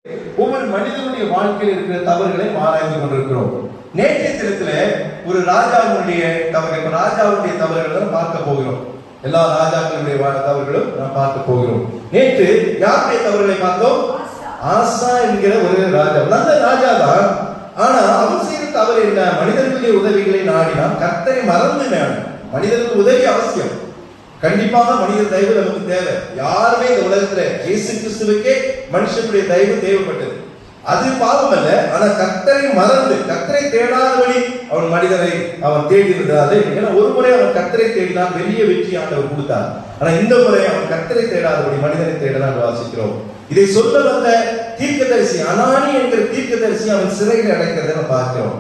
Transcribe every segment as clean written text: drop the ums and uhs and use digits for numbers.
ஒவ்வொரு மனிதனுடைய வாழ்க்கையில் இருக்கிற தவறுகளை ஆராய்ந்து கொண்டிருக்கிறோம். நேற்றைய தினத்துல ஒரு ராஜாவுடைய தவறுகள், ராஜாவுடைய தவறுகளை பார்க்க போகிறோம். எல்லா ராஜாக்களுடைய தவறுகளும் நாம் பார்க்க போகிறோம். நேற்று யாருடைய தவறுகளை பார்த்தோம்? ஆசா என்கிற ஒரு ராஜா, நல்ல ராஜா தான். ஆனா அவன் செய்த தவறு என்ன? மனிதர்களுடைய உதவிகளை நாடினான், கர்த்தரை மறந்துனான். மனிதனுக்கு உதவி அவசியம், கண்டிப்பாக மனித தயவு நமக்கு தேவை. யாருமே இந்த உலகத்துல இயேசு கிறிஸ்துவுக்கே மனுஷனுடைய தயவு தேவைப்பட்டது. அது பாவம் அல்ல. ஆனா கர்த்தரை மறந்து, கர்த்தரை தேடாதபடி அவன் மனிதனை அவன் தேடினதாலே, ஏன்னா ஒரு முறை அவன் கர்த்தரை தேடினான், வெளிய வெற்றி ஆண்டவர் கொடுத்தார். ஆனா இந்த முறை அவன் கர்த்தரை தேடாதபடி மனிதனை தேடலாம் வாசிக்கிறோம். இதை சொல்ல வந்த தீர்க்கதரிசி அனானி என்கிற தீர்க்கதரிசி அவன் சிறையில் அடைக்கிறதை நம்ம பார்க்கிறோம்.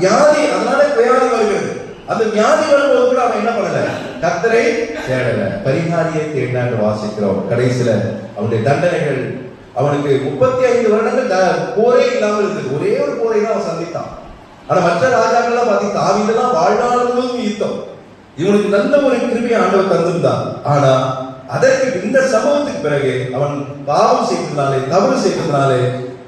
வியாதி, அதனால வியாதி வருகிறது. அந்த வியாதி வரும்போது கூட அவன் என்ன பண்ணல? கர்த்தரை தேடல, பரிகாரியை தேடினான்னு வாசிக்கிறோம். கடைசியில அவனுடைய தண்டனைகள், அவனுக்கு 35 வருடங்கள் போரே இல்லாமல் இருந்தது. ஒரே ஒரு போரை தான் அவன் சந்தித்தான். ஆனா மற்ற ராஜாக்கள்லாம் பார்த்தீங்கன்னா தாவீதெல்லாம் வாழ்நாள் முழுவதும் யுத்தம். இவனுக்கு நல்ல ஒரு கிருபையை ஆண்டவர் தந்திருந்தான். ஆனா அதற்கு இந்த சம்பவத்துக்கு பிறகு அவன் பாவம் செய்ததுனாலே, தவறு செய்ததுனாலே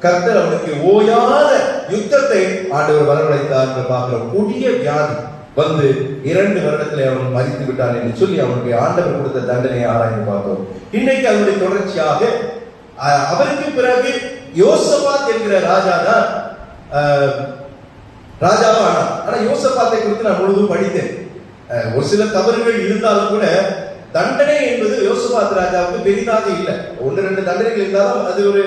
கர்த்தர் அவனுக்கு ஓயாத யுத்தத்தை ஆண்டவர் வரவழைத்தார் என்று பார்க்கிறோம். கொடிய வியாதி வந்து 2 வருடத்துல அவன் மரித்து விட்டான் என்று சொல்லி அவனுக்கு ஆண்டவர் கொடுத்த தண்டனையை ஆராய்ந்து பார்த்தோம். இன்னைக்கு அதனுடைய தொடர்ச்சியாக அவருக்கு பிறகு யோசபாத் என்கிற ராஜா தான் ராஜாவா ஆனான். ஆனா யோசபாத்தை குறித்து நான் முழுதும் படித்தேன். ஒரு சில தவறுகள் இருந்தாலும் கூட தண்டனை என்பது யோசபாத் ராஜாவுக்கு பெரிதாக இல்லை. 1-2 தண்டனைகள் இருந்தாலும் அது ஒரு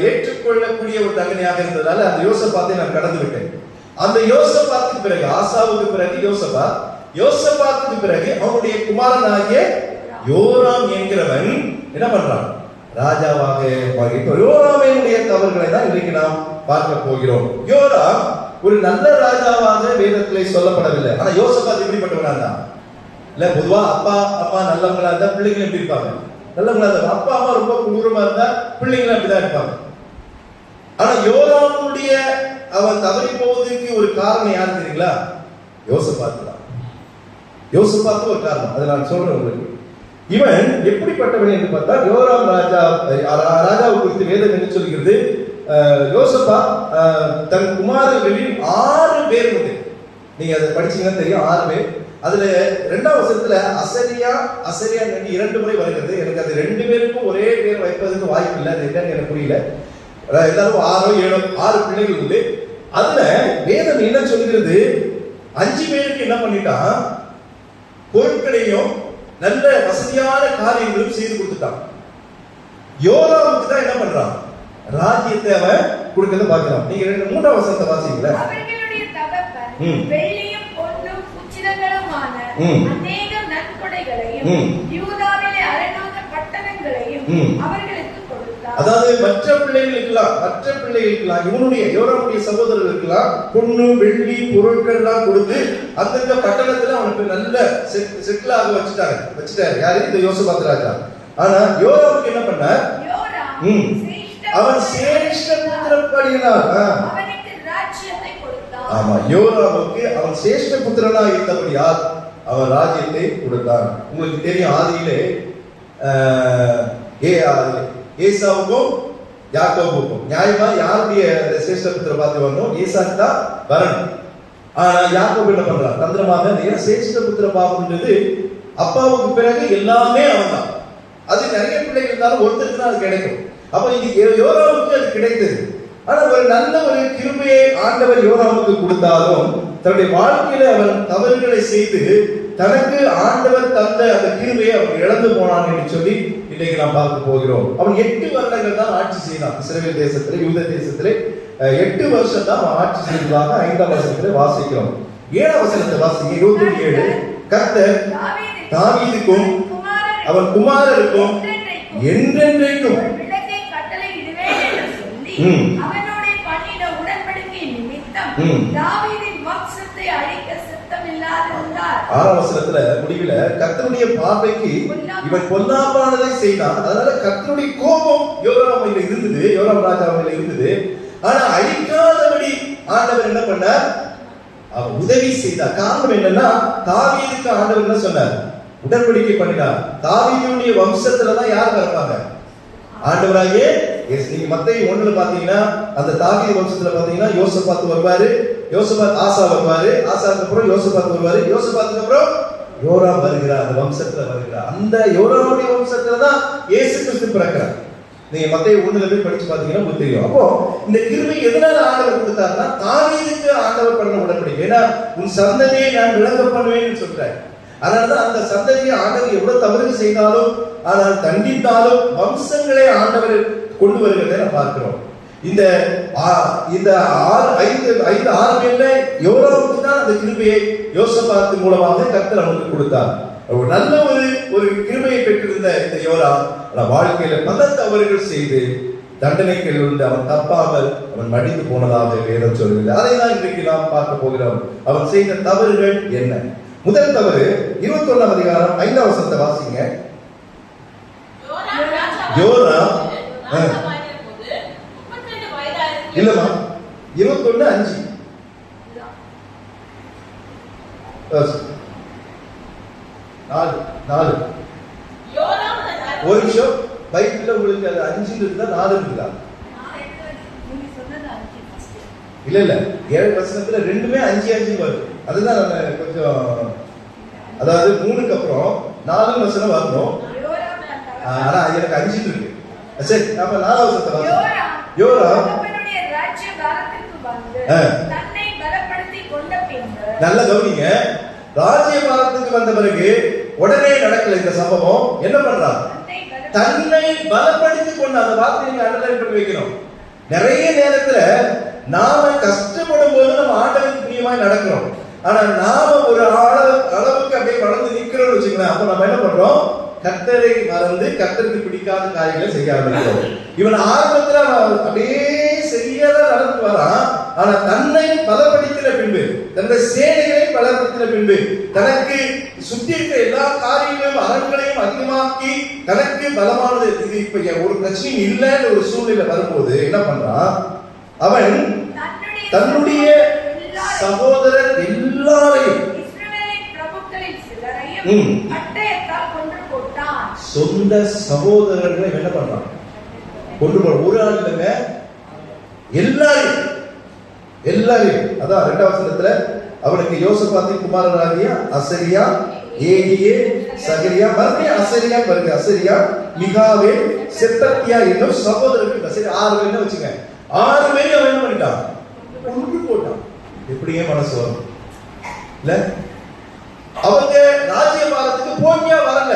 ஏற்றுக்கொள்ளக்கூடிய ஒரு தண்டனையாக இருந்ததால அந்த யோசபாத்தை நான் கடந்து விட்டேன். அந்த யோசபாத்துக்கு பிறகு, ஆசாவுக்கு பிறகு யோசபாத்துக்கு பிறகு அவனுடைய குமாரனாகிய யோராம் என்கிறவன் என்ன பண்றான்? ராஜாவாக. இப்போ யோராமினுடைய தவறுகளை தான் இன்றைக்கு நாம் பார்க்க போகிறோம். யோராம் ஒரு நல்ல ராஜாவாக வேதத்திலே சொல்லப்படவில்லை. ஆனா யோசபாத் எப்படிப்பட்டவனா இருந்தான்? இல்ல, பொதுவா அப்பா அம்மா நல்லவங்களா இருந்தா பிள்ளைங்க எப்படி இருப்பாங்க? நல்லவங்களா இருந்தா. அப்பா அம்மா ரொம்ப கொடூரமா இருந்தா பிள்ளைங்களும் அப்படிதான் இருப்பாங்க. ஆனா யோராமுடைய அவன் தவறி போவதற்கு ஒரு காரணம் யாரு தெரியுங்களா? யோசபாத் தான். யோசபாத் ஒரு காரணம், அதை நான் சொல்றேன் உங்களுக்கு. இவன் எப்படிப்பட்டவன் என்று பார்த்தா, யோராம் ராஜாவை குறித்து வேதம் என்ன சொல்கிறது? யோசபாத் தன் குமாரர்களில் 6 பேர் உண்டு. நீங்க அதை படிச்சீங்கன்னா தெரியும், 6 பேர். அதுல 2ஆம் வசனத்துல அசரியா 2 முறை வருகிறது. எனக்கு அது 2 பேருக்கும் ஒரே பேர் வைப்பதற்கு வாய்ப்பு இல்லை. அது என்னன்னு எனக்கு புரியல. எல்லாரும் 6 பிள்ளைகள் உண்டு. அதுல வேதம் என்ன சொல்கிறது? 5 பேருக்கு என்ன பண்ணிட்டான்? பொருட்களையும் நல்ல வசதியான காரியங்களும் செய்து கொடுத்துட்டான். யோராமுக்கு தான் என்ன பண்றான்? ராஜ்யத்தை அவன் கொடுக்கறத பார்க்கலாம். நீங்க 3ஆம் வசனத்தை வாசிங்களா? அவர்களுடைய தகப்பன் வெள்ளியும் பொன்னும் உச்சிதங்களுமான அநேக நன்கொடைகளையும் யூதாவிலே 600 பட்டணங்களையும் அவர்களுக்கு கொடுத்தார். அதாவது மற்ற பிள்ளைகளுக்கெல்லாம் இவனுடைய யோராமுடைய சகோதரர்களுக்கெல்லாம் பொண்ணு வெள்ளி பொருட்கள் எல்லாம் கொடுத்து அந்தந்த பட்டணத்துல அவனுக்கு நல்ல செட்டிலாக வச்சுட்டாரு. யாரு? இந்த யோசபாத் ராஜா. ஆனா யோராமுக்கு என்ன பண்ணார்? அவன் சிரேஷ்ட புத்திரப்படியினார் அவனுக்கு ராஜ்யத்தை கொடுத்தான். ஆமா, யோராமுக்கு அவன் சிரேஷ்ட புத்திரனா இருந்தபடியால் அவன் ராஜ்யத்தை கொடுத்தான். உங்களுக்கு தெரியும், ஆதியிலே ஏசாவுக்கும் யாக்கோபுக்கும் நியாயமா யாருடைய சிரேஷ்ட புத்திர பார்த்து வரணும்? ஏசாக்கு தான் வரணும். ஆனா யாக்கோபு என்ன பண்றான்? தந்திரமாக சிரேஷ்ட புத்திர பாவம்ன்றது அப்பாவுக்கு பிறகு எல்லாமே அவன் தான். அது நிறைய பிள்ளைகள் இருந்தாலும் ஒருத்தருக்கு தான் அது கிடைக்கும். அப்ப இங்க யோராமுக்கு அது கிடைத்தது. ஆனா ஒரு நல்ல ஒரு கிருபையை ஆண்டவர் யோராமுக்கு கொடுத்தாலும் தன்னுடைய வாழ்க்கையில அவன் தவறுகளை செய்து தனக்கு ஆண்டவர் தந்த அந்த கிருபையை அவன் இழந்து போனான் என்று சொல்லி இன்னைக்கு நாம் பார்க்க போகிறோம். அவன் 8 வருடங்கள் தான் ஆட்சி செய்தான் இஸ்ரவேல் தேசத்திலே, யூத தேசத்திலே 8 வருஷம் தான் அவன் ஆட்சி செய்ததாக 5ஆம் வசனத்திலே வாசிக்கிறோம். 7ஆம் வசனத்தை வாசிங்க. 27 கர்த்தர் தாவீதுக்கும் அவன் குமாரருக்கும் என்றென்றைக்கும் அவனோட பண்ணின உடன்படிக்கை நிமித்தம் தாவீதின் வம்சத்தை அழிக்க சித்தமில்லாதிருந்தார். 6ஆம் வசனத்துல முடிவுல கர்த்தருடைய பார்வைக்கு இவன் பொல்லாப்பானதை செய்தான். அதனால கர்த்தருடைய கோபம் யோராம் ராஜா மேல இருந்தது. ஆனா அழிக்காதபடி ஆண்டவர் என்ன பண்ணார்? அவர் உதவி செய்தார். காரணம் என்னன்னா, தாவீதுக்கு ஆண்டவர் என்ன சொன்னார்? உடன்படிக்கை பண்ணினார். தாவீதுடைய வம்சத்துலதான் யார் பிறப்பாங்க? ஆண்டவராகிய நீங்க மத்தேயு 1ல பாத்தீங்கன்னா அந்த தாவீது வம்சத்துல பாத்தீங்கன்னா யோசபாத் வருவாரு, யோசபாத் ஆசா வருவாரு, ஆசாக்கு அப்புறம் யோசபாத் வருவாரு, யோசபாத்துக்கு அப்புறம் யோராம் வருகிறார். அந்த வம்சத்துல வருகிறார். அந்த யோராமுடைய வம்சத்துல தான் இயேசு கிறிஸ்து பிறக்கிறார். நீங்க மத்தேயு 1ல போய் படிச்சு பாத்தீங்கன்னா உங்களுக்கு தெரியும். அப்போ இந்த கிருபை எதனால ஆண்டவர் கொடுத்தாருன்னா தாவீதுக்கு ஆண்டவர் பண்ண உடன்படிக்கை. ஏன்னா உன் சந்ததியை நான் விளங்க பண்ணுவேன்னு சொல்றாரு. அதனாலதான் அந்த சந்ததியை ஆண்டவர் எவ்வளவு தவறு செய்தாலும் ஆனால் தண்டித்தாலும் வம்சங்களை ஆண்டவர் கொண்டு வருகிறதை நம்ம பார்க்கிறோம். இந்த 6 பேர்ல யோராமுக்கு தான் அந்த கிருபையை யோசபாத் மூலமாக கர்த்தர் அவனுக்கு கொடுத்தார். ஒரு நல்ல ஒரு கிருபையை பெற்றிருந்த இந்த யோராம் வாழ்க்கையில பல தவறுகள் செய்து தண்டனைக்கு விழுந்து அவன் தப்பாமல் அவன் மடிந்து போனதாக வேதம் சொல்கிறது. அதை தான் இன்றைக்கு நாம் பார்க்க போகிறோம். அவன் செய்த தவறுகள் என்ன? முதல் தவறு 21ஆம் அதிகாரம் 5ஆம் வசனத்தை வாசிங்க. யோராம் இல்லமா 21:5 4 ஒரு நிமிஷம். பைபிள்ல உங்களுக்கு அது 5 இருக்குதா 4 இருக்குதா? இல்ல 7 வசனத்துல ரெண்டுமே 5 வருது. அதுதான் கொஞ்சம், அதாவது 3க்கு அப்புறம் 4 வசனம் வரணும். ஆனா எனக்கு 5 இருக்கு. சரி, நம்ம 4வது வசனத்தை வாசிப்போம். யோராம் தன்னுடைய ராஜ்ய பாரத்திற்கு வந்து தன்னை பலப்படுத்தி கொண்ட பின்பு, நல்ல கவனிங்க, ராஜ்ய பாரத்துக்கு வந்த பிறகு உடனே நடக்கல இந்த சம்பவம். என்ன பண்றான்? தன்னை பலப்படுத்தி கொண்ட. அந்த வார்த்தையை நீங்க அண்டர்லைன் பண்ணி வைக்கணும். நிறைய நேரத்துல நாம கஷ்டப்படும் போது நம்ம ஆண்டவருக்கு பிரியமாய் நடக்கிறோம். ஆனா நாம ஒரு அளவுக்கு அப்படியே வளர்ந்து நிக்கிறோம்னு வச்சுக்கலாம். அப்ப நம்ம என்ன பண்றோம்? கர்த்தரை மறந்து கர்த்தருக்கு பிடிக்காத காரியங்களை செய்ய ஆரம்பிக்கிறோம். இவன் ஆரம்பத்துல அப்படியே சரியாதான் நடந்து வரான். ஆனா தன்னை பலப்படுத்தின பின்பு, தன்னுடைய சேனைகளை பலப்படுத்தின பின்பு, தனக்கு சுத்தி இருக்கிற எல்லா காரியங்களையும் அரண்களையும் அதிகமாக்கி தனக்கு பலமானது இது இப்ப ஒரு பிரச்சனையும் இல்லைன்னு ஒரு சூழ்நிலை வரும்போது என்ன பண்றான்? அவன் தன்னுடைய சகோதரர் எல்லாரையும் சொந்த சகோதரர்களை என்ன பண்றான்? கொண்டு போற. ஒரு ஆள் இல்லைங்க, எல்லாரையும். அதான் 2ஆம் வசனத்துல அவனுக்கு யோசபாத்தின் குமாரராகிய அசரியா, ஏலியே, சகரியா, மறுபடியும் அசரியா வருது. அசரியா, மிகாவே, செப்பத்தியா என்னும் சகோதரர்கள். சரி, 6 பேர் வச்சுங்க. 6 பேர் அவன் என்ன பண்ணிட்டான்? கொண்டு போட்டான். எப்படியே மனசு வரும் இல்ல? அவங்க ராஜ்யபாரத்துக்கு போட்டியா வரல,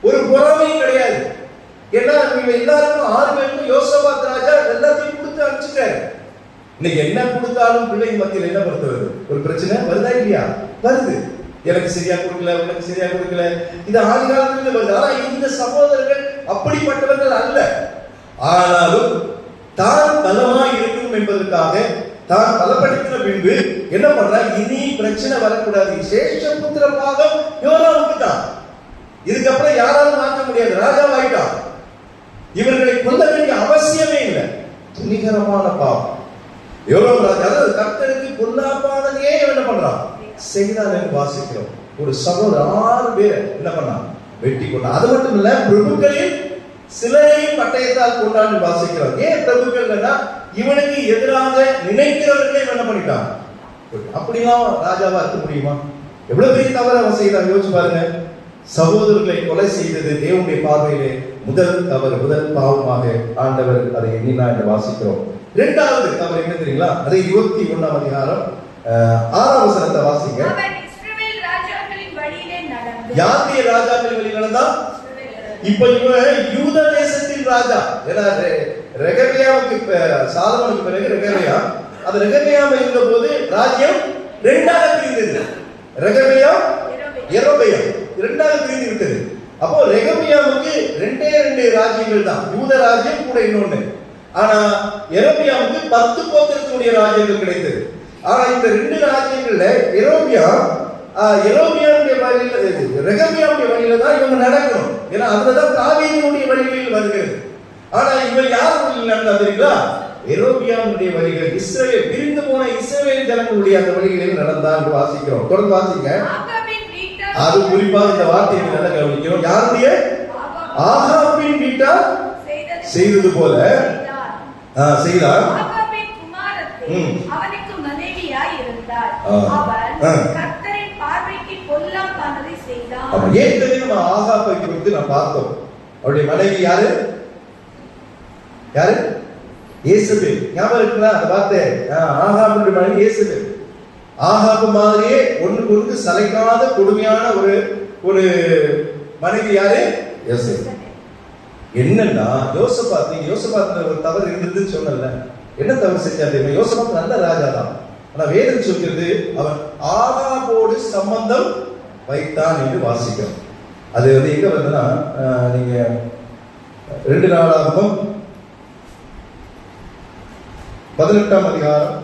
ஒரு பொறாமையும் கிடையாது. ஏன்னா எல்லாருக்கும் 6 பேருக்கும் யோசபாத் ராஜா எல்லாத்தையும் கொடுத்து அனுப்பிச்சுட்டாரு. இன்னைக்கு என்ன கொடுத்தாலும் பிள்ளைங்க மத்தியில் என்ன பொறுத்தவரு ஒரு பிரச்சனை வருதா இல்லையா? வருது. எனக்கு சரியா கொடுக்கல, உனக்கு சரியா கொடுக்கல, இது ஆதி காலத்துல வருது. ஆனா இந்த சகோதரர்கள் அப்படிப்பட்டவர்கள் அல்ல. ஆனாலும் தான் பலமா இருக்கணும் என்பதற்காக தான் பலப்படுத்தின பின்பு என்ன பண்றா? இனி பிரச்சனை வரக்கூடாது. சேஷபுத்திர பாகம் யோராமுக்கு தான். இதுக்கப்புறம் யாராலும் மாற்ற முடியாது. ராஜாவாயிட்டான். இவர்களை கொல்ல வேண்டிய அவசியமே இல்லை. துணிகரமான பாவம். யோராம் ராஜா, அதாவது கர்த்தருக்கு பொல்லாப்பானதையே என்ன பண்றான்? செய்தான் என்று வாசிக்கிறோம். ஒரு சகோதரர் 6 பேர் என்ன பண்ணான்? வெட்டி கொண்டான். அது மட்டும் இல்ல, பிரபுக்களில் சிலரையும் பட்டயத்தால் கொண்டான்னு வாசிக்கிறோம். ஏன் பிரபுக்கள்னா இவனுக்கு எதிராக நினைக்கிறவர்களே என்ன பண்ணிட்டான்? அப்படிலாம் ராஜாவா இருக்க முடியுமா? எவ்வளவு பெரிய தவறு அவன் செய்தான் யோசிச்சு பாருங்க. சகோதரர்களை கொலை செய்தது தேவனுடைய பார்வையிலே முதல் தவறு, முதல் பாவமாக ஆண்டவர் அதை எண்ணினா என்று வாசிக்கிறோம். 2வது தவறு என்ன தெரியுங்களா? அதை 21ஆம் அதிகாரம் 6ஆம் வசனத்தை வாசிங்க. யாருடைய ராஜாக்களின் வழி நடந்தா? இப்ப இவன் யூத தேசத்தின் ராஜா. ஏன்னா ரெகபியாவுக்கு சாலமோனுக்கு பிறகு ரெகபியா, அது ரெகபியாம இருந்த போது ராஜ்யம் 2ஆக பிரிந்தது. ரெகபியாம், யெரொபெயாம் 2ஆக பிரிந்து விட்டது. அப்போ ரெகபியாவுக்கு 2 ராஜ்யங்கள் தான். யூத ராஜ்யம் கூட இன்னொன்னு. ஆனா யெரொபெயாமுக்கு 10 கோத்திரத்தினுடைய ராஜ்யங்கள் கிடைத்தது. ஆனா இந்த 2 ராஜ்யங்கள்ல யெரொபெயாமுடைய வழியில, ரெகபியாமுடைய வழியில தான் இவங்க நடக்கணும். ஏன்னா அதுலதான் தாவீதுடைய வழிகளில் வருகிறது. ஆனா இவன் யார் வழியில் நடந்தா தெரியுங்களா? யெரொபெயாமுடைய வழிகள், இஸ்ரவேல் பிரிந்து போன இஸ்ரவேல் ஜனங்களுடைய அந்த வழிகளில் நடந்தான் வாசிக்கிறோம். தொடர்ந்து வாசிங்க. அது குறிப்பா இந்த வார்த்தையை நல்லா கவனிக்கிறோம். யாருடைய? ஆகாபின் வீட்டார் செய்தது போல செய்தார். ஆகாபின் குமாரத்தி அவனுக்கு மனைவியாய் இருந்தாள். அவன் கர்த்தரின் பார்வைக்கு பொல்லாப்பானதை செய்தான். அவன் ஏற்கனவே நம்ம ஆகாபை குறித்து நாம் பார்த்தோம். அவருடைய மனைவி யாரு? யாரு? இயேசபேல். ஞாபகம் இருக்குங்களா அந்த வார்த்தை? ஆகாபுடைய மனைவி இயேசபேல். ஆகாபு மாதிரியே ஒண்ணுக்கு ஒன்று சளைக்காத கொடுமையான ஒரு மனைவி யாரு? யோசேப்பு. என்னன்னா யோசபாத் ஒரு தவறு இருந்ததுன்னு சொன்னல. என்ன தவறு செஞ்சா தெரியுமா? யோசபாத் நல்ல ராஜா தான். ஆனா வேதம் சொல்கிறது அவன் ஆகாபோடு சம்பந்தம் வைத்தான் என்று வாசிக்கிறோம். அது எங்க வருதுன்னா, நீங்க 2 நாளாகமம் 18ஆம் அதிகாரம்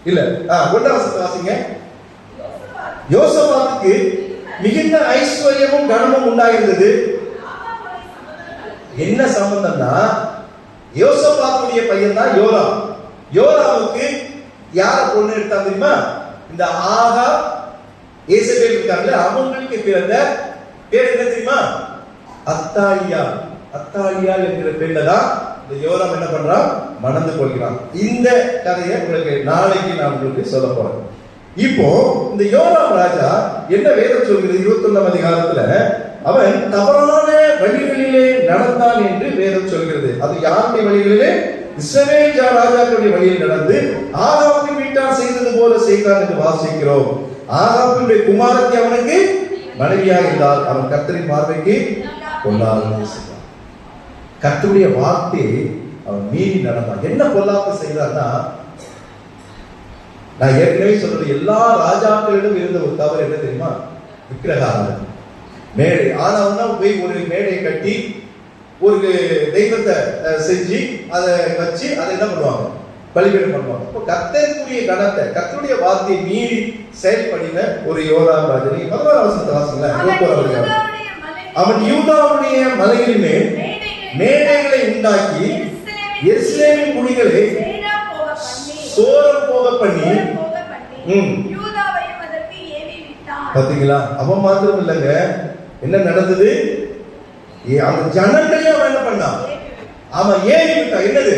இல்ல 1ஆம் வசனத்தை வாசிங்க. யோசபாத்துக்கு மிகுந்த ஐஸ்வர்யமும் கனமும் உண்டாயிருந்தது. என்ன சம்பந்தம்னா, யோசபாத்துடைய பையன் தான் யோராம். யோராமுக்கு யார பொண்ணு எடுத்தா தெரியுமா? இந்த ஆகா இயேசபேல் இருக்காங்கல்ல, அவங்களுக்கு பிறந்த பேர் என்ன தெரியுமா? அத்தாலியா என்கிற பேர்ல தான் இந்த யோராம் என்ன பண்றான்? மணந்து கொள்கிறான். இந்த கதையை உங்களுக்கு நாளைக்கு நான் உங்களுக்கு சொல்ல போறேன். இப்போ இந்த யோராம் ராஜா என்ன வேதம் சொல்கிறது? 21ஆம் அதிகாரத்துல அவன் தவறான வழிகளிலே நடந்தான் என்று வேதம் சொல்கிறது. அது யாருடைய வழிகளிலே? இஸ்ரவேல் ராஜாக்களுடைய வழியில் நடந்து ஆகாபின் வீட்டார் செய்தது போல செய்தான் என்று வாசிக்கிறோம். ஆகாபினுடைய குமாரத்தி அவனுக்கு மனைவியாக இருந்தால் அவன் கர்த்தரின் பார்வைக்கு பொல்லாததை செய்தான். கர்த்தருடைய வார்த்தையை அவன் மீறி நடந்தான். என்ன பொல்லாப்பு செய்தான்னா, நான் ஏற்கனவே சொல்றது எல்லா ராஜாக்களிடம் இருந்த ஒரு தவறு என்ன தெரியுமா? விக்கிரகாராதனை. மேடை ஆனாவுன்னா போய் ஒரு மேடையை கட்டி ஒரு தெய்வத்தை செஞ்சு அதை வச்சு அதை என்ன பண்ணுவாங்க? பலிபீடம் பண்ணுவாங்க. இப்போ கர்த்தருடைய கணத்தை, கர்த்தருடைய வார்த்தையை மீறி செயல்படின ஒரு யோராம் ராஜனை 11ஆம் வசனத்தை வாசிங்களேன். அவன் யூதாவுடைய மலைகளின் மேல் மேடைகளை உண்டாக்கி எருசலேமின் குடிகளை சோரம் போக பண்ணி பாத்தீங்களா? அவன் மாத்திரம் இல்லைங்க, என்ன நடந்தது? அந்த ஜனங்களையும் அவன் என்ன பண்ணான்? அவன் ஏறி விட்டான். என்னது?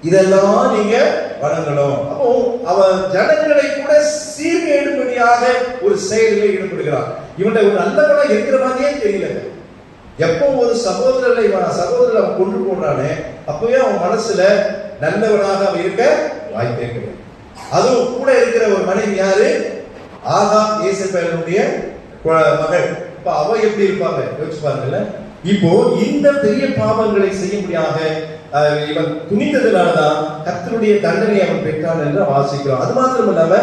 இதெல்லாம் நீங்க வணங்கணும். அப்போ அவன் ஜனங்களை கூட சீர்கேடுபடியாக ஒரு செயலில் ஈடுபடுகிறான். இவன் ஒரு நல்லவனா இருக்கிற மாதிரியே தெரியல. எப்போ ஒரு சகோதரரை அவன் கொண்டு போடுறானே, அப்பவே அவன் மனசுல நல்லவனாக அவன் இருக்க வாய்ப்பே கிடையாது. அதுவும் கூட இருக்கிற ஒரு மனைவி யாரு? ஆகாப் இயேசபேலுடைய மகள். இப்ப அவ எப்படி இருப்பாங்க யோசிச்சு பாருங்கல்ல. இப்போ இந்த பெரிய பாவங்களை செய்யும்படியாக இவன் துணிந்ததுனாலதான் கர்த்தருடைய தண்டனை அவன் பெற்றான் என்று வாசிக்கிறோம். அது மாத்திரம் இல்லாம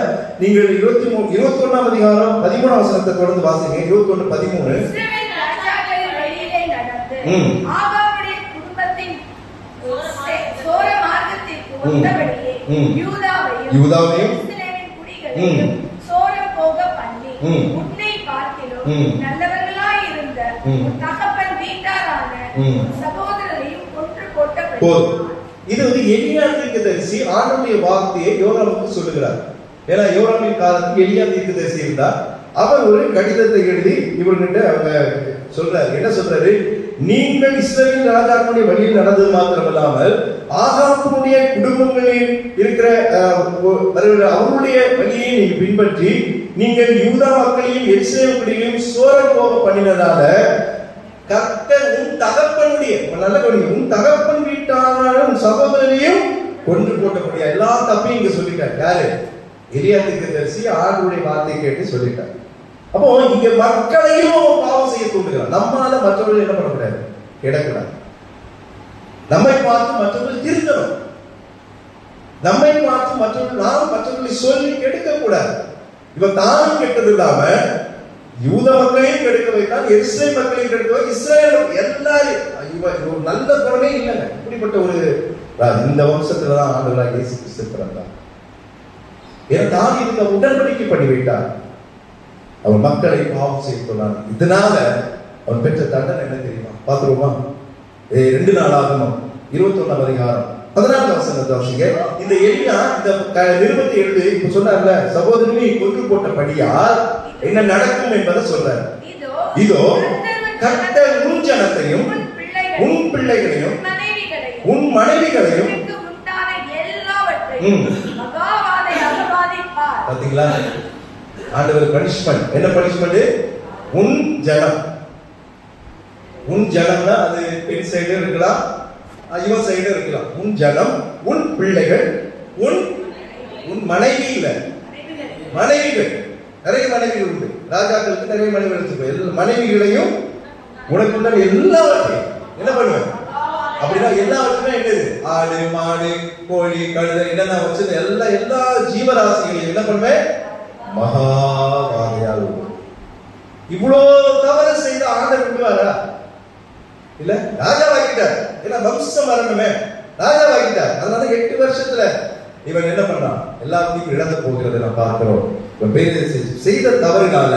நீங்கள் 21ஆம் அதிகாரம் 13ஆம் வசனத்தை தொடர்ந்து வாசிங்க. 21:13. ஆகாபுடைய குடும்பத்தின் சோர மார்க்கத்திற்கு ஒத்தபடியே யூதாவையும் இஸ்ரவேலின் குடிகளையும் சோரம் போக பண்ணி உன்னை பார்க்கிலும் நல்லவர்களாய் இருந்த தகப்பன் வீட்டாரான சகோதரரையும் கொன்று போட்ட. இது எலியா தீர்க்கதரிசி ஆண்டவருடைய வார்த்தையை யோராமுக்கு சொல்லுகிறார். ஏன்னா யோராமின் காலத்துக்கு எலியா தீர்க்கதரிசி இருந்தார். அவர் ஒரு கடிதத்தை எழுதி இவர்கிட்ட அவங்க சொல்றாரு. என்ன சொல்றாரு? நீங்கள் இஸ்ரவேல் ராஜாக்களுடைய வழியில் நடந்தது மாத்திரமல்லாமல் ஆகாபுடைய குடும்பங்களில் இருக்கிற அவருடைய வழியை நீங்க பின்பற்றி நீங்கள் யூதா மக்களையும் எருசலேமையும் சோரம் போக பண்ணினதால கர்த்தர் உன் தகப்பனுடைய உன் தகப்பன் வீட்டான உன் சகோதரனையும் கொன்று போட்டபடியா எல்லா தப்பையும் இங்க சொல்லிட்டார். யாரு? எலியா தீர்க்கதரிசி ஆண்டவருடைய வார்த்தை கேட்டு சொல்லிட்டார். அப்போ இங்க மக்களையும் பாவம் செய்ய தூண்டுகிறார். நம்மால மற்றவர்கள் என்ன பண்ணக்கூடாது? கெடக்கூடாது. நம்மை பார்த்து மற்றவர்கள் திருந்தணும். நம்மை பார்த்து மற்றவர்கள் நாம் மற்றவர்களை சொல்லி கெடுக்க கூடாது. இவன் தானும் கெட்டது இல்லாம யூத மக்களையும் கெடுக்க வைத்தான், எருசலேம் மக்களையும் கெடுக்க வை, இஸ்ரவேல் எல்லாரும். இவன் ஒரு நல்ல குணமே இல்லைங்க. இப்படிப்பட்ட ஒரு இந்த வம்சத்துலதான் ஆண்டவராகிய இயேசு கிறிஸ்து பிறந்தார். ஏன்னா தாவீதுக்கு உடன்படிக்கை பண்ணி வைத்தார். அவன் மக்களை பாவம் செய்ய சொன்னான். இதனால அவன் பெற்ற தண்டனை என்ன தெரியுமா? பாத்துருவோமா? 2 நாளாகமம் 21ஆம் அதிகாரம் 14ஆம் வசனத்தை வாசிங்க. இந்த எலியா இந்த நிருபத்தை எழுதி இப்ப சொன்னார்ல, சகோதரனை கொன்று போட்டபடியால் என்ன நடக்கும் என்பதை சொல்றார். இதோ கர்த்தர் உன் ஜனத்தையும் உன் பிள்ளைகளையும் உன் மனைவிகளையும் உண்டான எல்லாவற்றையும் மகாவாதையாக பாதிப்பார். பாத்தீங்களா? ஆண்டவர் பனிஷ்மெண்ட். என்ன பனிஷ்மெண்ட்? உன் ஜனம். உன் ஜனம்னா அது பெண் சைடு இருக்கலாம், இவன் சைடு இருக்கலாம். உன் ஜனம், உன் பிள்ளைகள், உன் உன் மனைவி இல்ல, மனைவிகள். நிறைய மனைவிகள் உண்டு. ராஜாக்களுக்கு நிறைய மனைவிகள் இருக்கு. மனைவிகளையும் உனக்குள்ள எல்லாவற்றையும் என்ன பண்ணுவேன் அப்படின்னா, எல்லாவற்றுமே என்னது? ஆடு மாடு கோழி கழுதை என்னென்ன வச்சது எல்லா ஜீவராசிகளையும் என்ன பண்ணுவேன்? மகாவாதையால். இவ்வளவு தவறு செய்த ஆண்டவர் விடுவாரா? இல்ல, ராஜாவாக்கிட்டார். ஏன்னா வம்சம் வரணுமே, ராஜாவாக்கிட்டார். அதனால 8 வருஷத்துல இவன் என்ன பண்ணான்? எல்லாத்தையும் இழந்து போகிறதை நாம் பார்க்கிறோம். செய்த தவறுனால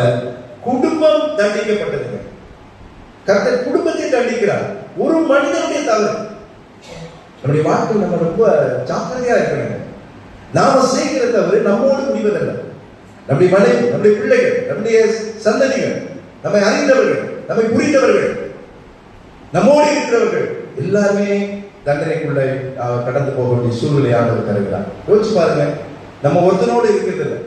குடும்பம் தண்டிக்கப்பட்டது. கர்த்தர் குடும்பத்தை தண்டிக்கிறார். ஒரு மனிதனுடைய தவறு. நம்முடைய வாழ்க்கையில் நம்ம ரொம்ப ஜாக்கிரதையா இருக்கணும். நாம செய்கிற தவறு நம்மோடு முடிவதல்ல. நம்முடைய மனைவி, நம்முடைய பிள்ளைகள், நம்முடைய சந்ததிகள், நம்மை அறிந்தவர்கள், நம்மை புரிந்தவர்கள், நம்மோடு இருக்கிறவர்கள் எல்லாருமே தண்டனைக்குள்ள கடந்து போக வேண்டிய சூழ்நிலை ஆண்டவர் தருகிறார். யோசிச்சு பாருங்க, நம்ம ஒருத்தனோடு இருக்கிறது இல்லை.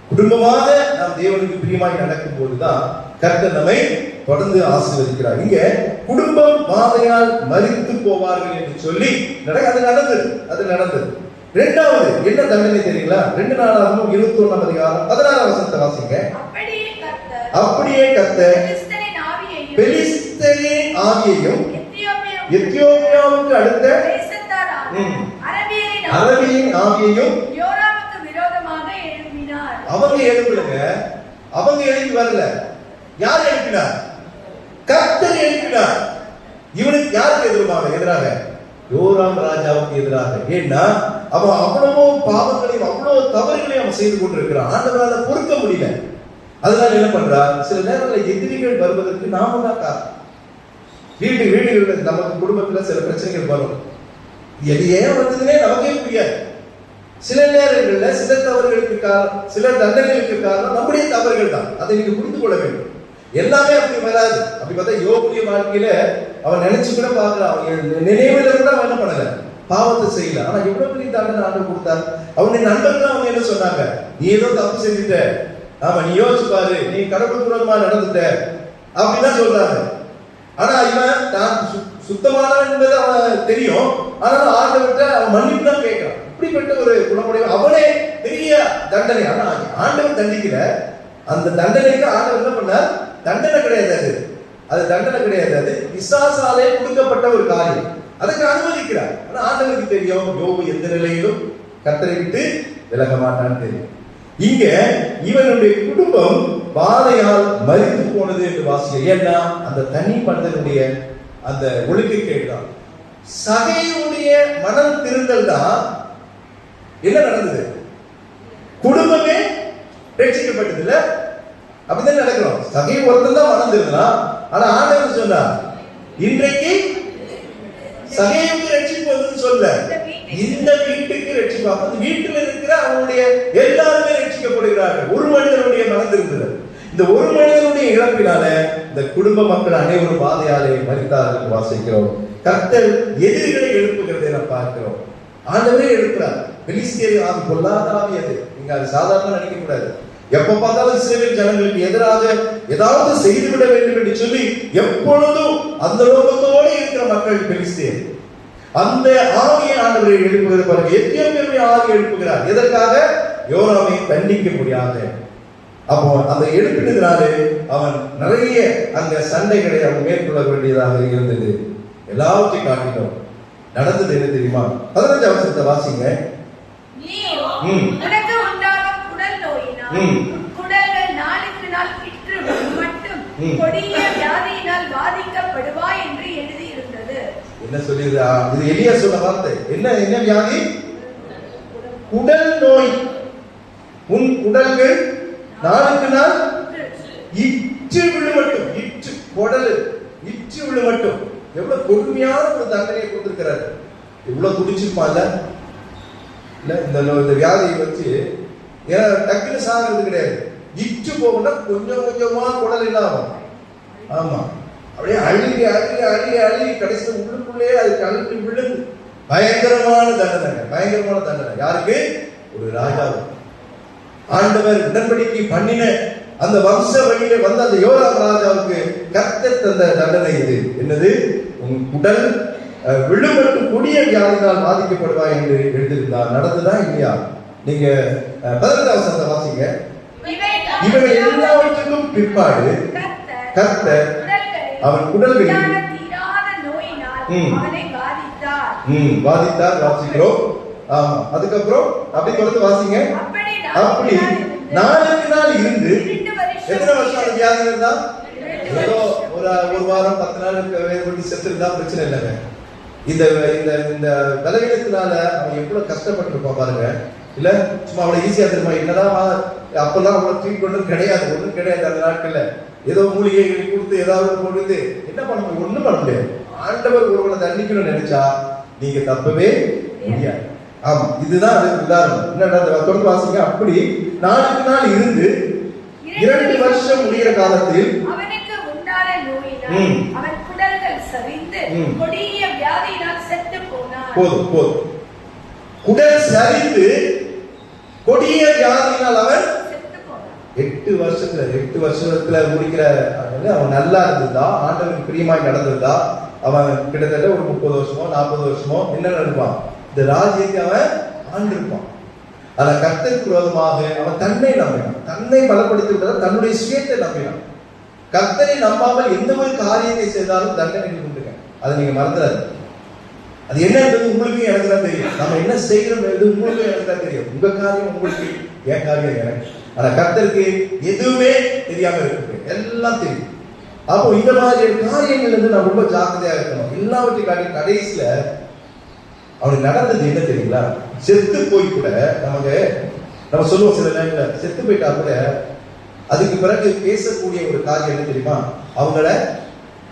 குடும்பமாக நாம் தேவனுக்கு பிரியமாய் நடக்கும் போதுதான் கர்த்தர் நம்மை தொடர்ந்து ஆசீர்வதிக்கிறார். இங்க குடும்பம் வாதையால் மரித்து போவார்கள் என்று சொல்லி அது நடந்தது. இரண்டாவது என்ன தண்டனை தெரியுங்களா? 2 நாளாகவும் 21ஆம் அதிகாரம் 16ஆம் வசனத்தை வாசிங்க. அப்படியே கர்த்தர் பெலிஸ்தரின் ஆவியையும் எத்தியோப்பியாவுக்கு அடுத்த அரபியின் ஆவியையும் யோராமுக்கு விரோதமாக எழுப்பினார். அவங்க எழுப்புலங்க, அவங்க எழுப்பி வரல. யார் எழுப்பினார்? கர்த்தர் எழுப்பினார். இவனுக்கு யாருக்கு எதிராக? யோராம் ராஜாவுக்கு எதிராக. ஏன்னா அவன் அவ்வளவோ பாவங்களையும் அவ்வளவு தவறுகளையும் அவன் செய்து கொண்டிருக்கிறான். ஆண்டவரால பொறுக்க முடியல. அதனால என்ன பண்றார்? சில நேரங்களில் எதிரிகள் வருவதற்கு நாம தான் காரணம். வீடுகளில் நமக்கு குடும்பத்துல சில பிரச்சனைகள் வரும். எது ஏன் வந்ததுன்னே நமக்கே புரியாது. சில நேரங்கள்ல சில தவறுகளுக்கு காரணம், சில தண்டனைகளுக்கு காரணம் நம்முடைய தவறுகள் தான். அதை நீங்க புரிந்து கொள்ள வேண்டும். எல்லாமே அப்படி வராது. அப்படி பார்த்தா யோபுடைய வாழ்க்கையில அவன் நினைச்சு கூட பார்க்கலாம். அவன் நினைவுல கூட அவன் என்ன பண்ணல, பாவத்தை செய்யல. ஆனா எவ்வளவு பெரிய தண்டனை ஆண்டவர் கொடுத்தார். அவனுடைய நண்பர்கள் அவங்க என்ன சொன்னாங்க? நீ ஏதோ தப்பு செஞ்சுட்ட, ஆமா நீ யோசிச்சு பாரு, நீ கடவுள் விரோதமா நடந்துட்ட அப்படிதான் சொல்றாங்க. ஆனா இவன் தான் சுத்தமானவன் என்பது அவன் தெரியும். ஆனாலும் ஆண்டவர்கிட்ட அவன் மன்னிப்பு தான் கேட்கிறான். இப்படிப்பட்ட ஒரு குணமுடைய அவனே பெரிய தண்டனை. ஆனா ஆண்டவர் தண்டிக்கல. அந்த தண்டனைக்கு ஆண்டவர் என்ன பண்ணார்? தண்டனை கிடையாது, அது தண்டனை கிடையாது, அது பிசாசாலே கொடுக்கப்பட்ட ஒரு காரியம். அதுக்கு அனுமதிக்கிறார். ஆனா ஆண்டவருக்கு தெரியும் யோபு எந்த நிலையிலும் கர்த்தரை விட்டு விலக மாட்டான்னு தெரியும். இங்க இவனுடைய குடும்பம் பாதையால் மரித்து போனது என்று வாசிக்க. ஏன்னா அந்த தனி மனிதனுடைய அந்த ஒழுக்கை கேட்கிறான். சகையுடைய மனம் திருந்தல் தான் என்ன நடந்தது? குடும்பமே ரட்சிக்கப்பட்டது இல்ல? அப்படிதான் நடக்கிறோம். சகை ஒருத்தன் தான் மனம் திருந்தான். ஆனா ஆண்டவர் சொன்னார், இன்றைக்கு சகையுக்கு ரட்சிப்பு சொல்ல, இந்த வீட்டுக்கு ரட்சிப்பாங்க. வீட்டில் இருக்கிற அவனுடைய எல்லாருமே ரட்சிக்கப்படுகிறார்கள். ஒரு மனிதனுடைய மனம் திருந்தல். இந்த ஒரு மனிதனுடைய இழப்பினால இந்த குடும்ப மக்கள் அனைவரும் பாதையாலே மரித்தார்கள் வாசிக்கிறோம். கர்த்தர் எதிரிகளை எழுப்புகிறதை நாம் பார்க்கிறோம். ஆண்டவரே எழுப்புறார். பெலிஸ்தியர் ஆவி, பொல்லாத ஆவி அது. நீங்க அது சாதாரண நினைக்க கூடாது. எப்ப பார்த்தாலும் இஸ்ரவேல் ஜனங்களுக்கு எதிராக ஏதாவது செய்துவிட வேண்டும் என்று சொல்லி எப்பொழுதும் அந்த நோக்கத்தோடு இருக்கிற மக்கள் பெலிஸ்தியர். அந்த ஆவியை ஆண்டவரை எழுப்புகிறது பாருங்க. எத்தியோப்பியாவுடைய ஆவி எழுப்புகிறார். எதற்காக? யோராமை தண்டிக்க முடியாது. அப்போ அந்த எழுப்பினதுனாலே அவன் நிறைய அங்க சண்டைகளை அவன் மேற்கொள்ள வேண்டியதாக இருந்தது. எல்லாவற்றையும் காட்டினோம். நடந்தது என்ன தெரியுமா? 15ஆம் வசனத்தை வாசிங்க. உனக்கு உண்டாகும் குடல் நோயினால் குடல்கள் நாளுக்கு நாள் கிற்று மட்டும் கொடிய வியாதியினால் பாதிக்கப்படுவாய் என்று எழுதி இருந்தது. என்ன சொல்லியதா? இது எலியா சொன்ன வார்த்தை. என்ன வியாதி? குடல் நோய். உன் குடல்கள் நாளுக்கு நாள் இற்று விழுமட்டும். இற்று குடல் இற்று விழுமட்டும். எவ்வளவு கொடுமையான ஒரு தண்டனையை கொடுத்திருக்கிறார். எவ்வளவு துடிச்சிருப்பான்ல இல்ல? இந்த வியாதியை வச்சு ஏன்னா டக்குன்னு சாகிறது கிடையாது. இற்று போகணும்னா கொஞ்சம் கொஞ்சமா குடல் என்ன ஆகும்? ஆமா, அப்படியே அழுகி அழுகி அழுகி அழுகி கடைசி உள்ளுக்குள்ளே அது கழுத்து விழுந்து பயங்கரமான தண்டனை, பயங்கரமான தண்டனை. யாருக்கு? ஒரு ராஜாவுக்கு. ஆண்டவர் உடன்படிக்கை பண்ணின அந்த வம்ச வழியில வந்த அந்த யோராம் ராஜாவுக்கு கர்த்தர் தந்த தண்டனை இது. என்னது? உன் உடல் விழுமட்டு கொடிய வியாதினால் பாதிக்கப்படுவாய் என்று எழுதியிருந்தார். நடந்துதா இல்லையா? நீங்க 15ஆம் வசனத்தை வாசிங்க. இவைகள் எல்லாவற்றுக்கும் பிற்பாடு கர்த்தர் அவன் குடல்களில் வாதித்தார். வாசிக்கிறோம். ஆமா, அதுக்கப்புறம் அப்படி தொடர்ந்து வாசிங்க. அப்படி நாளுக்கு நாள் இருந்து எத்தனை வருஷம் அந்த வியாதி இருந்தா? ஏதோ ஒரு வாரம் 10 நாள் செத்து இருந்தா பிரச்சனை இல்லைங்க. இந்த இந்த இந்த பலவீனத்தினால அவன் எவ்வளவு கஷ்டப்பட்டிருப்பான் பாருங்க. இல்ல சும்மா அவ்வளவு ஈஸியா தெரியுமா? என்னதான் அப்பெல்லாம் அவ்வளவு ட்ரீட்மெண்ட்டும் கிடையாது, ஒண்ணும் கிடையாது அந்த நாட்கள்ல. ஏதோ மூலிகைகள் கொடுத்து ஏதாவது கொடுத்து என்ன பண்ண முடியும்? ஒண்ணும் பண்ண முடியாது. ஆண்டவர் ஒருவனை தண்டிக்கணும்னு நினைச்சா நீங்க தப்பவே முடியாது. ஆமா, இதுதான் அதுக்கு உதாரணம். என்ன தொடர்ந்து வாசிங்க. அப்படி நாளுக்கு நாள் இருந்து 2 வருஷம் முடிகிற காலத்தில் அவனுக்கு உண்டான நோயினால் அவன் குடல்கள் சரிந்து கொடிய வியாதியினால் செத்து போனான். போதும். குடல் சரிந்து கொடிய வியாதியினால் அவன் செத்து போனான். 8 வருஷத்துல முடிக்கிற அவன் நல்லா இருந்ததா, ஆண்டவனுக்கு பிரியமாய் நடந்ததா, அவன் கிட்டத்தட்ட ஒரு 30 வருஷமோ 40 வருஷமோ என்ன நடப்பான்? இந்த ராஜ்யத்தை அவன் ஆண்டிருப்பான். ஆனா கர்த்தருக்கு விரோதமாக அவன் தன்னை நம்பினான், தன்னை பலப்படுத்தி விட்டதால் தன்னுடைய சுயத்தை நம்பினான். கர்த்தரை நம்பாமல் எந்த ஒரு காரியத்தை செய்தாலும் தண்டனை உண்டுங்க. அதை நீங்க மறந்துடாது. அது என்னன்றது உங்களுக்கு எனக்கு தான் தெரியும். நம்ம என்ன செய்யறோம் உங்களுக்கு எனக்கு தான் தெரியும். உங்க காரியம் உங்களுக்கு, என் காரியம் எனக்கு. ஆனா கர்த்தருக்கு எதுவுமே தெரியாம இருக்கு, எல்லாம் தெரியும். அப்போ இந்த மாதிரி காரியங்கள் இருந்து நம்ம ரொம்ப ஜாக்கிரதையா இருக்கணும். எல்லாவற்றையும் காட்டி கடைசியில அவனுக்கு நடந்தது என்ன தெரியுங்களா? செத்து போய் கூட நம்ம சொல்லுவோம் சில நேரங்கள செத்து போயிட்டா கூட அதுக்கு பிறகு பேசக்கூடிய ஒரு காரியம் என்ன தெரியுமா? அவங்கள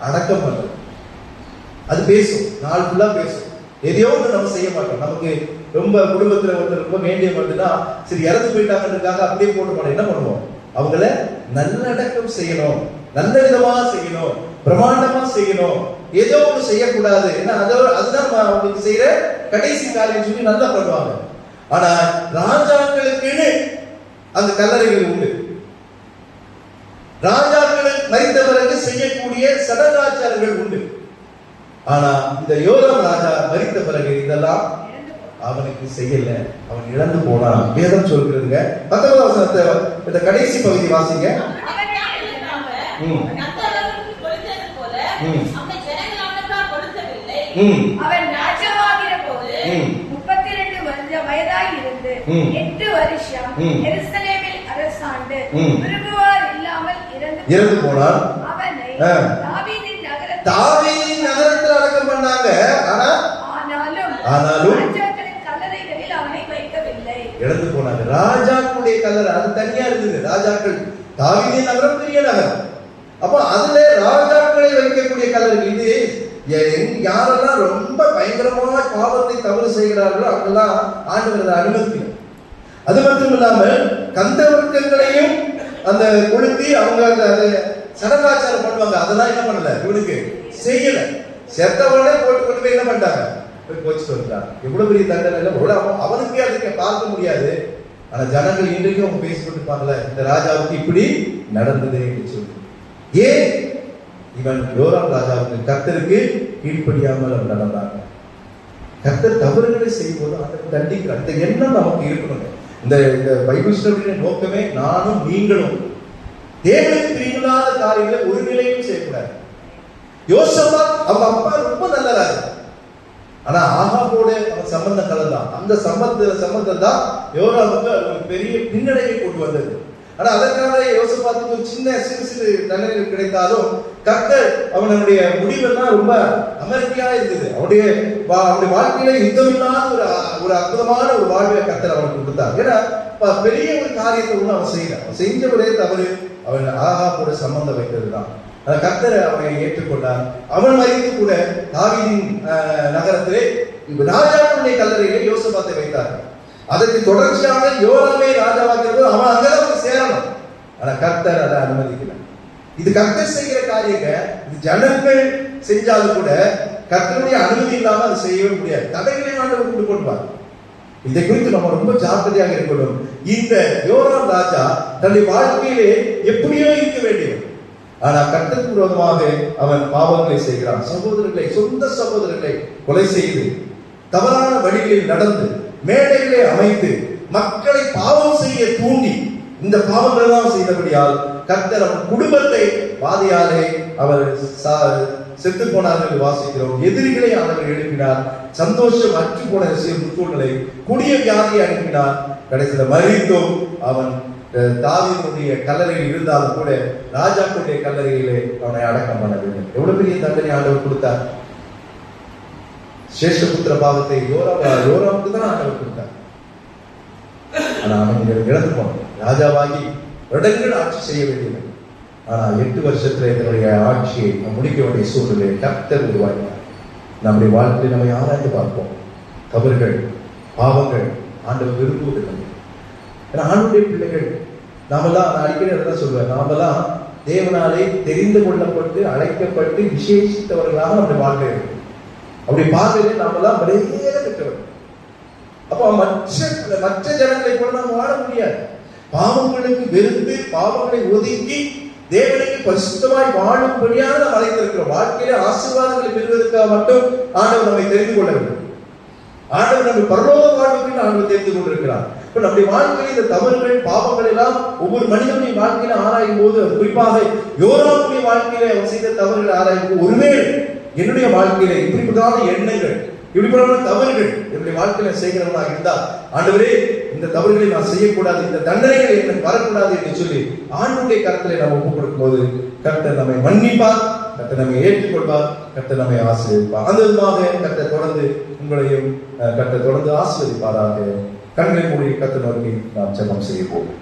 அடக்கம் பண்றது. அது பேசும், நாள் ஃபுல்லா பேசும். எதையோ ஒன்று நம்ம செய்ய மாட்டோம். நமக்கு ரொம்ப குடும்பத்துல ஒருத்தர் ரொம்ப வேண்டிய மட்டும்னா சரி இறந்து போயிட்டாங்கன்றதுக்காக அப்படியே போட்டு மாட்டோம். என்ன பண்ணுவோம்? அவங்கள நல்லடக்கம் செய்யணும், நல்ல விதமா செய்யணும், பிரமாண்டமா செய்யணும், ஏதோ ஒன்று செய்யக்கூடாது. ஏன்னா அதுதான் அவங்களுக்கு செய்யற கடைசி காரியம் சொல்லி நல்லா பண்ணுவாங்க. ஆனா ராஜாக்களுக்குன்னு அந்த கல்லறைகள் உண்டு. ராஜாக்கள் மரித்த பிறகு செய்யக்கூடிய சடங்காச்சாரங்கள் உண்டு. ஆனா இந்த யோராம் ராஜா மரித்த பிறகு இதெல்லாம் அவனுக்கு செய்யல, அவன் இழந்து போனான். வேதம் சொல்கிறதுங்க. 19ஆம் வசனத்தை இந்த கடைசி பகுதி வாசிங்க. அவன் ராஜாவாகிற போது 32 வயதாய் இருந்து 8 வருஷம் எருசலேமில் அரசாண்டு விரும்புவார் இல்லாமல் இறந்து போனான். அவனை தாவீதின் நகரத்தில் அடக்கம் பண்ணாங்க. ஆனாலும் ராஜாக்களின் கல்லறைகளில் அவனை வைக்கவில்லை. இறந்து போனாங்க. ராஜாக்களுடைய கல்லறை அது தனியா இருந்தது. ராஜாக்கள் தாவீதின் நகரம் பெரிய நகரம். அப்ப அதுல ராஜாக்களை வைக்கக்கூடிய கல்லறைகள். இது யாரெல்லாம் ரொம்ப பயங்கரமான பாவத்தை தவறு செய்கிறார்களோ அவங்கெல்லாம் ஆண்டவர் அனுமதிக்கணும். அது மட்டும் இல்லாம கந்தவர்க்கங்களையும் அந்த கொளுத்தி அவங்க அந்த சடங்காச்சாரம் பண்ணுவாங்க. அதெல்லாம் என்ன பண்ணல, இவனுக்கு செய்யல. செத்தவனே போட்டு போய் என்ன பண்ணிட்டாங்க, போய் போச்சுட்டு வந்துட்டாங்க. எவ்வளவு பெரிய தண்டனை இல்லை, அவனுக்கே அதுக்கு பார்க்க முடியாது. ஆனா ஜனங்கள் இன்றைக்கும் அவங்க பேசிட்டு இருப்பாங்கல்ல, இந்த ராஜாவுக்கு இப்படி நடந்தது என்று சொல்லி. ஏன்? இவன் யோராம் ராஜாவுக்கு கர்த்தருக்கு கீழ்ப்படியாமல் அவன் நடந்தாங்க. கர்த்தர் தவறுகளை செய்யும் போது அதை தண்டிக்கிறார். இந்த எண்ணம் நமக்கு இருக்கணும். இந்த பைபிள் ஸ்டடியின் நோக்கமே நானும் நீங்களும் தேவனுக்கு பிரியமில்லாத காரியங்களை ஒரு நிலையும் செய்யக்கூடாது. யோசபாத் அவங்க அப்பா ரொம்ப நல்லதாரு, ஆனா ஆகாபோட அவன் சம்பந்தம் கலந்தான். அந்த சம்பந்தம் தான் யோராமுக்கு ஒரு பெரிய பின்னடைவை கொண்டு வந்தது. ஆனா அதற்காக யோசபாத்துக்கு ஒரு சிறு தண்டனைகள் கிடைத்தாலும் கர்த்தர் அவனுடைய முடிவெல்லாம் ரொம்ப அமெரிக்கையா இருந்தது. அவனுடைய வாழ்க்கையில யுத்தமில்லாத ஒரு அற்புதமான ஒரு வாழ்வை கர்த்தர் அவனுக்கு கொடுத்தார். ஏன்னா பெரிய ஒரு காரியத்தை ஒண்ணு அவன் செய்யறான். அவன் செஞ்ச ஒரே தவறு அவன் ஆகாபோட சம்பந்தம் வைக்கிறது தான். கர்த்தர் அவனை ஏற்றுக்கொண்டார். அவன் மரித்து கூட தாவீதின் நகரத்திலே ராஜாவுடைய கல்லறையிலே யோசபாத்தை வைத்தார். அதற்கு தொடர்ச்சியாக யோராமை ராஜாவாக்கிறது அவன் அங்கதான் சேரணும். ஆனா கர்த்தர் அதை அனுமதிக்கல. இது கர்த்தர் செய்கிற காரியங்க. இது ஜனங்கள் செஞ்சாலும் கூட கர்த்தருடைய அனுமதி இல்லாம அதை செய்யவே முடியாது. தடைகளை ஆண்டவர் கொண்டு கொள்வார். இதை குறித்து நம்ம ரொம்ப ஜாக்கிரதையாக இருக்கணும். இந்த யோராம் ராஜா தன்னுடைய வாழ்க்கையிலே எப்படியோ இருக்க வேண்டியவன். ஆனா கர்த்தருக்கு விரோதமாக அவன் பாவங்களை செய்கிறான். சகோதரர்களை, சொந்த சகோதரர்களை கொலை செய்து, தவறான வழிகளில் நடந்து, மேடைகளை அமைத்து, மக்களை பாவம் செய்ய தூண்டி, இந்த பாவங்கள் எல்லாம் செய்தபடியால் கர்த்தர் அவன் குடும்பத்தை பாதையாலே அவர் செத்து போனார்கள் வாசிக்கிறோம். எதிரிகளை ஆண்டவர் எழுப்பினார். சந்தோஷம் அற்று போன சூழ்நிலை, கொடிய வியாதியை அனுப்பினார். கடைசியில் மரித்தும் அவன் தாவீதுடைய கல்லறையில் இருந்தாலும் கூட ராஜாக்களுடைய கல்லறையிலே அவனை அடக்கம் பண்ண வேண்டும். எவ்வளவு பெரிய தண்டனை ஆண்டவர் கொடுத்தார். சேஷபுத்திர பாவத்தை யோராமுக்கு தான் ஆண்டவர் கொடுத்தார். ஆனா அவன் இழந்து போனான். ராஜாவாகி வருடங்கள் ஆட்சி செய்ய வேண்டியவன். ஆனா 8 வருஷத்துல இதனுடைய ஆட்சியை முடிக்க வேண்டிய சூழ்நிலை கர்த்தர் உருவாக்கினார். நம்முடைய வாழ்க்கையை நம்ம ஆராய்ந்து பார்ப்போம். தவறுகள், பாவங்கள் ஆண்டவர் விரும்புவதில்லை. ஏன்னா ஆண்டுடைய பிள்ளைகள் நாமெல்லாம், நான் அடிக்கடி அதான் சொல்லுவேன், நாமெல்லாம் தேவனாலே தெரிந்து கொள்ளப்பட்டு அழைக்கப்பட்டு விசேஷித்தவர்களாக நம்முடைய வாழ்க்கை இருக்கு. அப்படி பார்வையில நாமெல்லாம் விலையேற பெற்றவர். அப்போ மற்ற ஜனங்களை கூட நாம் வாழ முடியாது. பாவங்களுக்கு வெறுத்து, பாவங்களை ஒதுக்கி தேவனுக்கு பரிசுத்தமாய் வாழும்படியாக நாம் அழைத்திருக்கிறோம். வாழ்க்கையில ஆசீர்வாதங்களை பெறுவதற்காக மட்டும் ஆண்டவர் நம்மை தெரிந்து கொள்ள வேண்டும். ஆண்டவர் நம்ம பரலோக வாழ்வுக்கு ஆண்டவர் தெரிந்து கொண்டிருக்கிறார். இப்ப நம்முடைய வாழ்க்கையில் இந்த தவறுகள், பாவங்கள் எல்லாம் ஒவ்வொரு மனிதனுடைய வாழ்க்கையில ஆராயும் போது, குறிப்பாக யோராமுடைய வாழ்க்கையில அவர் செய்த தவறுகள் ஆராயும் போது, ஒருவேளை என்னுடைய வாழ்க்கையில இப்படிப்பட்ட எண்ணங்கள், இப்படிப்பட்ட தவறுகள் என்னுடைய வாழ்க்கையில செய்கிறவனாக இருந்தால், ஆண்டவரே இந்த தவறுகளை நான் செய்யக்கூடாது, இந்த தண்டனைகள் எனக்கு வரக்கூடாது என்று சொல்லி ஆண்டவருடைய கரத்திலே நாம் ஒப்புக் கொடுக்கும் போது கர்த்தர் நம்மை மன்னிப்பார், கர்த்தர் நம்மை ஏற்றுக்கொள்வார், கர்த்தர் நம்மை ஆசீர்வதிப்பார். அந்த விதமாக கர்த்தர் தொடர்ந்து உங்களையும் கர்த்தர் தொடர்ந்து ஆசீர்வதிப்பாராக. கண்களை மூடி கர்த்தர் நோக்கி நாம் ஜெபம் செய்ய போவோம்.